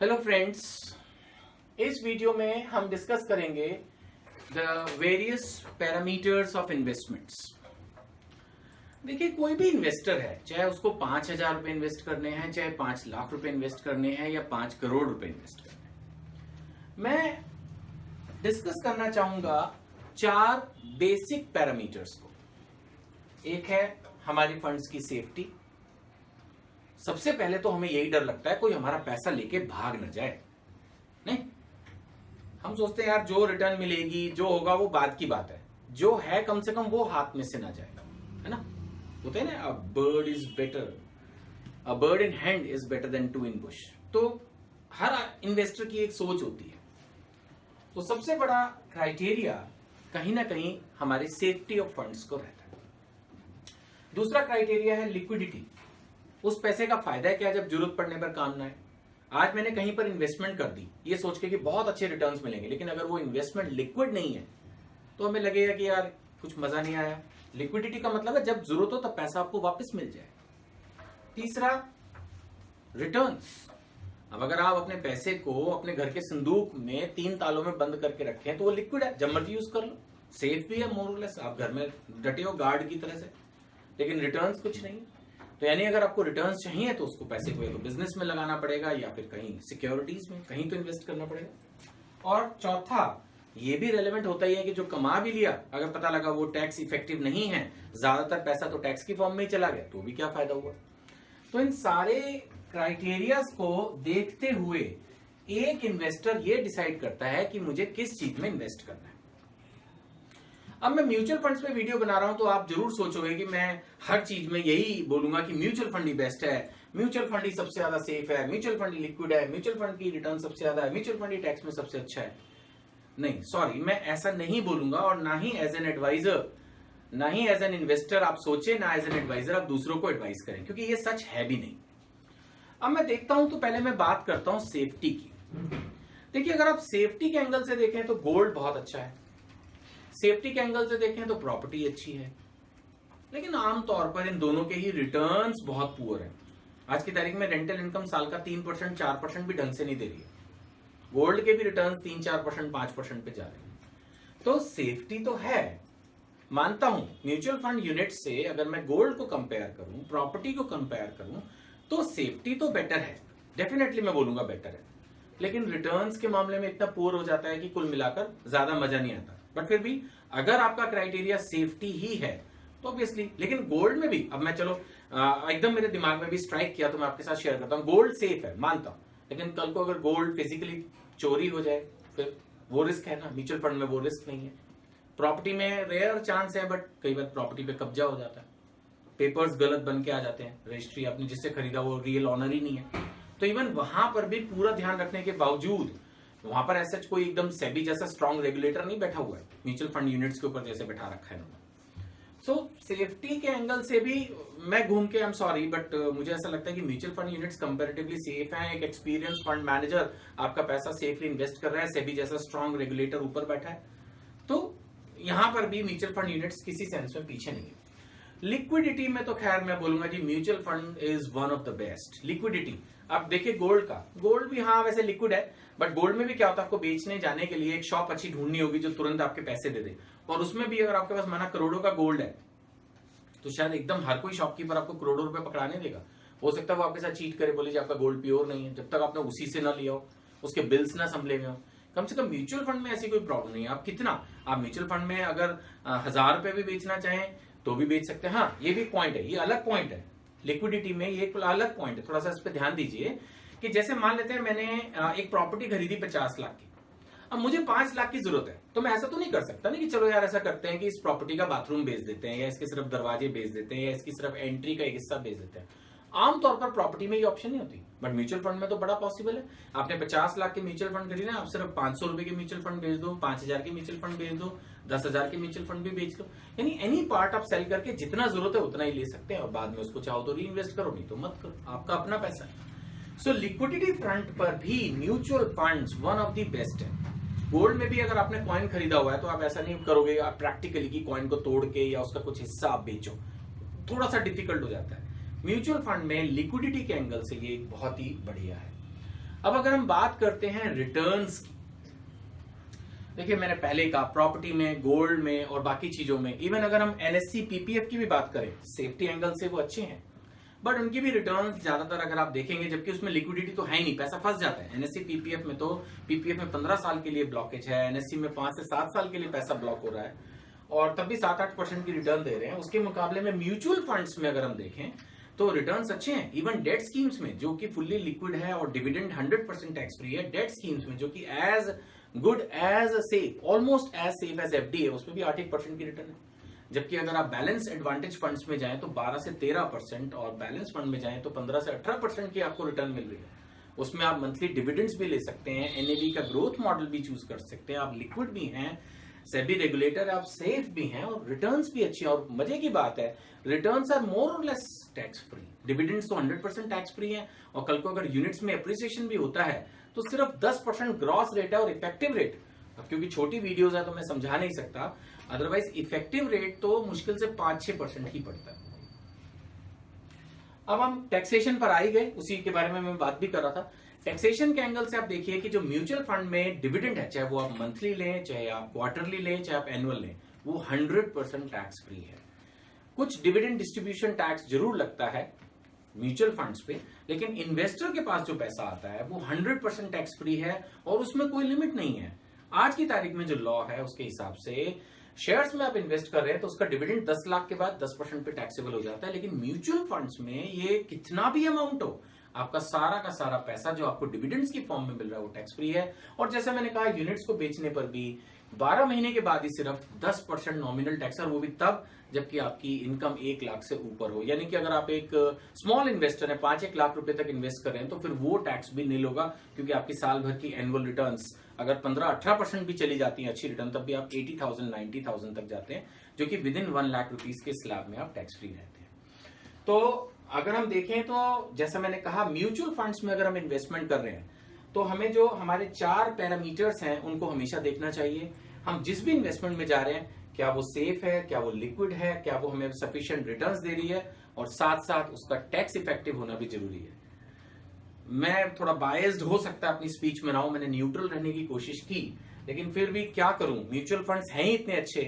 Hello friends, इस video में हम डिस्कस करेंगे the various parameters of investments. देखिए, कोई भी इन्वेस्टर है, चाहे उसको 5,000 रुपए इन्वेस्ट करने हैं, चाहे 5 लाख रुपए इन्वेस्ट करने हैं या 5 करोड़ रुपए इन्वेस्ट करने हैं, मैं डिस्कस करना चाहूंगा 4 बेसिक पैरामीटर्स को। एक है हमारी फंड्स की सेफ्टी। सबसे पहले तो हमें यही डर लगता है कोई हमारा पैसा लेके भाग न जाए। नहीं, हम सोचते हैं यार जो रिटर्न मिलेगी, जो होगा वो बाद की बात है, जो है कम से कम वो हाथ में से ना जाएगा, है ना। होते हैं ना, a bird is better, a bird in hand is better than 2 in Bush. तो हर इन्वेस्टर की एक सोच होती है। तो सबसे बड़ा क्राइटेरिया कहीं ना कहीं हमारी सेफ्टी ऑफ फंड्स को रहता है। दूसरा क्राइटेरिया है लिक्विडिटी। उस पैसे का फायदा है क्या जब जरूरत पड़ने पर काम ना आए। आज मैंने कहीं पर इन्वेस्टमेंट कर दी ये सोच के कि बहुत अच्छे रिटर्न्स मिलेंगे, लेकिन अगर वो इन्वेस्टमेंट लिक्विड नहीं है तो हमें लगेगा कि यार कुछ मजा नहीं आया। लिक्विडिटी का मतलब है जब जरूरत हो तब पैसा आपको वापस मिल जाए। तीसरा, रिटर्न्स। अब अगर आप अपने पैसे को अपने घर के संदूक में 3 तालों में बंद करके रखें तो वो लिक्विड है, जब मर्जी यूज कर लो, सेफ भी है मोर और लेस, आप घर में डटे हो गार्ड की तरह से, लेकिन रिटर्न्स कुछ नहीं। तो यानी अगर आपको रिटर्न्स चाहिए तो उसको पैसे को या तो बिजनेस में लगाना पड़ेगा या फिर कहीं सिक्योरिटीज में, कहीं तो इन्वेस्ट करना पड़ेगा। और चौथा, ये भी रेलेवेंट होता ही है कि जो कमा भी लिया, अगर पता लगा वो टैक्स इफेक्टिव नहीं है, ज्यादातर पैसा तो टैक्स की फॉर्म में ही चला गया, तो भी क्या फायदा हुआ। तो इन सारे क्राइटेरियाज को देखते हुए एक इन्वेस्टर ये डिसाइड करता है कि मुझे किस चीज में इन्वेस्ट करना है। अब मैं म्यूचुअल फंड्स पे वीडियो बना रहा हूं तो आप जरूर सोचोगे कि मैं हर चीज में यही बोलूंगा कि म्यूचुअल फंड ही बेस्ट है, म्यूचुअल फंड ही सबसे ज्यादा सेफ है, म्यूचुअल फंड ही लिक्विड है, म्यूचुअल फंड की रिटर्न सबसे ज्यादा है, म्यूचुअल फंड ही टैक्स में सबसे अच्छा है। नहीं, सॉरी, मैं ऐसा नहीं बोलूंगा, और ना ही एज एन एडवाइजर, ना ही एज एन इन्वेस्टर आप सोचे, ना एज एन एडवाइजर आप दूसरों को एडवाइस करें, क्योंकि ये सच है भी नहीं। अब मैं देखता हूं तो पहले मैं बात करता हूं सेफ्टी की। देखिए, अगर आप सेफ्टी के एंगल से देखें तो गोल्ड बहुत अच्छा है, सेफ्टी के एंगल से देखें तो प्रॉपर्टी अच्छी है, लेकिन आमतौर पर इन दोनों के ही रिटर्न्स बहुत पुअर है। आज की तारीख में रेंटल इनकम साल का 3% 4% भी ढंग से नहीं दे रही है। गोल्ड के भी रिटर्न्स 3-4% 5% पे जा रहे हैं। तो सेफ्टी तो है, मानता हूं। म्यूचुअल फंड यूनिट से अगर मैं गोल्ड को कंपेयर करूं, प्रॉपर्टी को कंपेयर करूं, तो सेफ्टी तो बेटर है, डेफिनेटली मैं बोलूंगा बेटर है, लेकिन रिटर्न्स के मामले में इतना पुअर हो जाता है कि कुल मिलाकर ज्यादा मजा नहीं आता। बट फिर भी अगर आपका क्राइटेरिया सेफ्टी ही है तो ऑब्वियसली, लेकिन गोल्ड में भी, अब मैं चलो एकदम मेरे दिमाग में भी स्ट्राइक किया तो मैं आपके साथ शेयर करता हूं। गोल्ड सेफ है, मानता हूं, लेकिन कल को अगर गोल्ड फिजिकली चोरी हो जाए फिर वो रिस्क है ना। म्यूचुअल फंड में वो रिस्क नहीं है। प्रॉपर्टी में रेयर चांस है, बट कई बार प्रॉपर्टी पे कब्जा हो जाता है, पेपर्स गलत बन के आ जाते हैं, रजिस्ट्री आपने जिससे खरीदा वो रियल ऑनर ही नहीं है। तो इवन वहां पर भी पूरा ध्यान रखने के बावजूद वहां पर ऐसा कोई एकदम सेबी जैसा स्ट्रॉन्ग रेगुलेटर नहीं बैठा हुआ है म्यूचुअल फंड यूनिट्स के ऊपर जैसे बैठा रखा है उन्होंने। सो सेफ्टी के एंगल से भी मैं घूम के, आई एम सॉरी, बट मुझे ऐसा लगता है कि mutual fund units comparatively safe हैं। एक एक्सपीरियंस फंड मैनेजर आपका पैसा सेफली इन्वेस्ट कर रहा है, सेबी जैसा स्ट्रॉन्ग रेगुलेटर ऊपर बैठा है, तो यहां पर भी म्यूचुअल फंड यूनिट्स किसी सेंस में पीछे नहीं है। लिक्विडिटी में तो खैर मैं बोलूंगा जी mutual fund is one of the best. Liquidity आप देखिए गोल्ड का, गोल्ड भी हाँ वैसे लिक्विड है, बट गोल्ड में भी क्या होता है, आपको बेचने जाने के लिए एक शॉप अच्छी ढूंढनी होगी जो तुरंत आपके पैसे दे दे, और उसमें भी अगर आपके पास माना करोड़ों का गोल्ड है तो शायद एकदम हर कोई शॉपकीपर आपको करोड़ों रुपए पकड़ाने देगा। हो सकता है वो आपके साथ चीट करे, बोले जी आपका गोल्ड प्योर नहीं है, जब तक आपने उसी से ना लिया हो, उसके बिल्स ना संभले हुए हो। कम से कम म्यूचुअल फंड में ऐसी कोई प्रॉब्लम नहीं है। आप कितना, आप म्यूचुअल फंड में अगर 1000 रुपए भी बेचना चाहें तो भी बेच सकते हैं। हाँ, ये भी पॉइंट है, ये अलग पॉइंट है, लिक्विडिटी में ये एक अलग पॉइंट है, थोड़ा सा इस पर ध्यान दीजिए कि जैसे मान लेते हैं मैंने एक प्रॉपर्टी खरीदी 50 लाख की, अब मुझे 5 लाख की जरूरत है, तो मैं ऐसा तो नहीं कर सकता नहीं कि चलो यार ऐसा करते हैं कि इस प्रॉपर्टी का बाथरूम बेच देते हैं, या इसके सिर्फ दरवाजे बेच देते हैं, या इसकी सिर्फ एंट्री का एक हिस्सा बेच देते हैं। आमतौर पर प्रॉपर्टी में ये ऑप्शन नहीं होती, बट म्यूचुअल फंड में तो बड़ा पॉसिबल है। आपने 50 लाख के म्यूचुअल फंड खरीदे, आप सिर्फ 500 रुपए के म्यूचुअल फंड बेच दो, 5000 के म्यूचुअल फंड बेच दो, 10,000 के म्यूचुअल फंड भी बेच लो, यानी एनी पार्ट आप सेल करके जितना जरूरत है उतना ही ले सकते हैं, और बाद में उसको चाहो तो री इन्वेस्ट करो, नहीं तो मत करो, आपका अपना पैसा है। सो लिक्विडिटी फ्रंट पर भी mutual funds one of the best है। गोल्ड में भी अगर आपने कॉइन खरीदा हुआ है तो आप ऐसा नहीं करोगे आप प्रैक्टिकली कि कॉइन को तोड़ के या उसका कुछ हिस्सा आप बेचो, थोड़ा सा डिफिकल्ट हो जाता है। म्यूचुअल फंड में लिक्विडिटी के एंगल से ये बहुत ही बढ़िया है। अब अगर हम बात करते हैं रिटर्न्स की, देखिए मैंने पहले कहा प्रॉपर्टी में, गोल्ड में और बाकी चीजों में, इवन अगर हम एनएससी पीपीएफ की भी बात करें, सेफ्टी एंगल से वो अच्छे हैं, बट उनकी भी रिटर्न्स ज्यादातर अगर आप देखेंगे, जबकि उसमें लिक्विडिटी तो है ही नहीं, पैसा फंस जाता है। एनएससी पीपीएफ में तो पीपीएफ में 15 साल के लिए ब्लॉकेज है, एनएससी में 5 से 7 साल के लिए पैसा ब्लॉक हो रहा है और तब भी 7-8% की रिटर्न दे रहे हैं। उसके मुकाबले में म्यूचुअल फंड्स में अगर हम देखें तो रिटर्न्स अच्छे हैं। इवन डेट स्कीम्स में जो कि फुल्ली लिक्विड है और डिविडेंड 100% टैक्स फ्री है, डेट स्कीम्स में जो कि as good as safe, almost as safe as FD है, उसमें भी 8% की रिटर्न है। जबकि अगर आप बैलेंस एडवांटेज फंड्स में जाएं तो 12 से 13% और बैलेंस फंड में जाएं तो 15 से 18% की आपको रिटर्न मिल रही है। उसमें आप मंथली डिविडेंड्स भी ले सकते हैं, एनएवी का ग्रोथ मॉडल भी चूज कर सकते हैं, आप लिक्विड भी हैं, सेबी रेगुलेटर, आप सेफ भी हैं और रिटर्न्स भी अच्छी हैं। और मजे की बात है, रिटर्न्स आर मोर और लेस टैक्स फ्री। डिविडेंड्स तो 100% टैक्स फ्री है और कल को अगर यूनिट्स में अप्रिसिएशन भी होता है तो सिर्फ 10% ग्रॉस रेट है और इफेक्टिव रेट, क्योंकि छोटी वीडियोस है तो मैं समझा नहीं सकता, अदरवाइज इफेक्टिव रेट तो मुश्किल से 5-6% ही पड़ता है। अब हम टैक्सेशन पर आ ही गए, उसी के बारे में मैं बात भी कर रहा था। टैक्सेशन के एंगल से आप देखिए कि जो म्यूचुअल फंड में डिविडेंड है, चाहे वो आप मंथली लें, चाहे आप क्वार्टरली लें, चाहे आप एनुअल लें, वो 100% टैक्स फ्री है। कुछ डिविडेंड डिस्ट्रीब्यूशन टैक्स जरूर लगता है म्यूचुअल फंड्स पे, लेकिन इन्वेस्टर के पास जो पैसा आता है वो 100% टैक्स फ्री है और उसमें कोई लिमिट नहीं है। आज की तारीख में जो लॉ है उसके हिसाब से शेयर्स में आप इन्वेस्ट कर रहे हैं तो उसका डिविडेंड 10 लाख के बाद 10% पे टैक्सेबल हो जाता है, लेकिन म्यूचुअल फंड्स में ये कितना भी अमाउंट हो, आपका सारा का सारा पैसा जो आपको डिविडेंड्स की फॉर्म में मिल रहा है वो टैक्स फ्री है। और जैसे मैंने कहा, यूनिट्स को बेचने पर भी 12 महीने के बाद ही सिर्फ 10% नॉमिनल टैक्स है, वो भी तब जबकि आपकी इनकम 1 लाख से ऊपर हो। यानी कि अगर आप एक स्मॉल इन्वेस्टर है, 5-1 लाख रुपए तक इन्वेस्ट कर रहे हैं तो फिर वो टैक्स भी नहीं होगा, क्योंकि आपकी साल भर की एनुअल रिटर्न्स अगर 15-18% भी चली जाती है अच्छी रिटर्न, तब भी आप 80,000-90,000 तक जाते हैं, जो कि विद इन 1 लाख रुपीज के स्लैब में आप टैक्स फ्री रहते हैं। तो अगर हम देखें तो जैसा मैंने कहा, म्यूचुअल फंड्स में अगर हम इन्वेस्टमेंट कर रहे हैं तो हमें जो हमारे 4 पैरामीटर्स हैं उनको हमेशा देखना चाहिए। हम जिस भी इन्वेस्टमेंट में जा रहे हैं, क्या वो सेफ है, क्या वो लिक्विड है, क्या वो हमें सफिशिएंट रिटर्न्स दे रही है, और साथ साथ उसका टैक्स इफेक्टिव होना भी जरूरी है। मैं थोड़ा बायस्ड हो सकता है अपनी स्पीच में रहा हूं, मैंने न्यूट्रल रहने की कोशिश की, लेकिन फिर भी क्या करूं, म्यूचुअल फंड्स हैं ही इतने अच्छे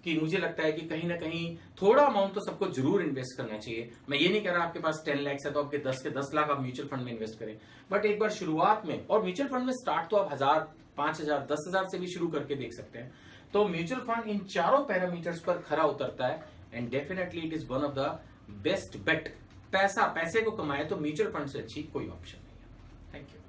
कि मुझे लगता है कि कहीं ना कहीं थोड़ा अमाउंट तो सबको जरूर इन्वेस्ट करना चाहिए। मैं ये नहीं कह रहा आपके पास 10 लाख है तो आपके 10 के 10 लाख आप म्यूचुअल फंड में इन्वेस्ट करें, बट एक बार शुरुआत में, और म्यूचुअल फंड में स्टार्ट तो आप 1000, 5000, 10,000 से भी शुरू करके देख सकते हैं। तो म्यूचुअल फंड इन चारों पैरामीटर्स पर खरा उतरता है and definitely it is one of the best bet. पैसे को कमाए तो म्यूचुअल फंड से अच्छी कोई ऑप्शन नहीं है। Thank you.